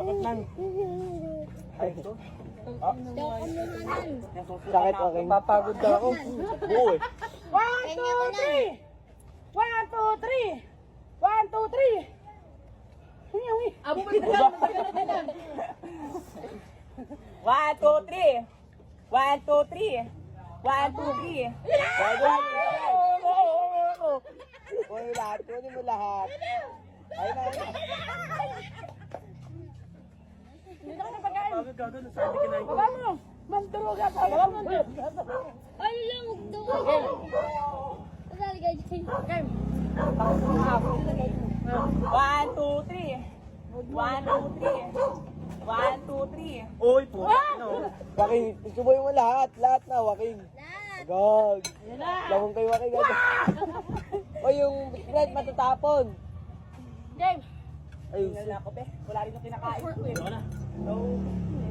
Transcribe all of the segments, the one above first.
Sakit lang. Ay, ito. Sakit okay. Papagod daw ako. Oo eh. 1, 2, 3. 1, 2, 3. 1, 2, 3. Uy. Abo ba ito? 1, 2, 3. 1, 2, 3. 1, 2, 3. Uy, lahat. Kunin mo lahat. Ayun na, ayun na. Hindi na ka na pagkain. Gago, nasabi ka na ito. Baba mo. Manturuga ka. Baba mo. Ay, Ano lang, ugdo. Kasali ka dyan. Game. 1, 2, 3. 1, 2, 3. 1, 2, 3. Uy, po. Ano? Waking, isuboy mo lahat. Lahat na, Waking. Lahat. Agad. Yan na. Lamang kay Waking agad. O yung Sprite matatapon. Game. Ayun. Tingnan na ako, pe. Wala rin yung kinakain ko eh. Ano na?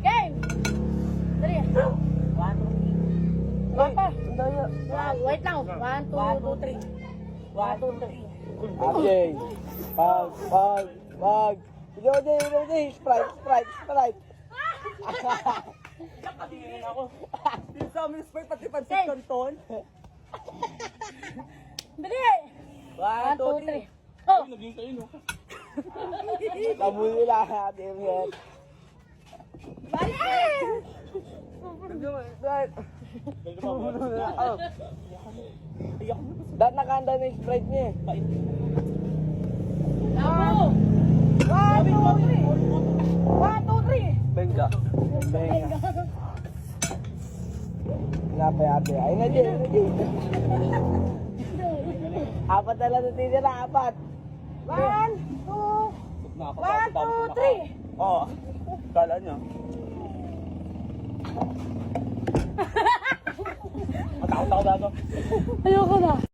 Game. Dali. 1, 2, 3. One pa. Sandali. Wait lang. 1, 1, 2, 3. 1, 2, 3. Okay. Pag. Hindi. Sprite. Nakadirin ako. Yung sa amin, Spur, pati pansit canton. Dali. 1, 2, 3. Oh. Naging kayo, no? Tabuli lahat. Amen. Bali. Dahil nakahanda na yung Sprite niya eh. Labo. 1, 2, 3. 1, 2, 3. Benga. Benga. Ate. Ayun na, Jay. Apat na lang natitira, apat. 1, 2, 1, 2, 3. Oo. Kala niya. Matakot ako dito. Ayoko na.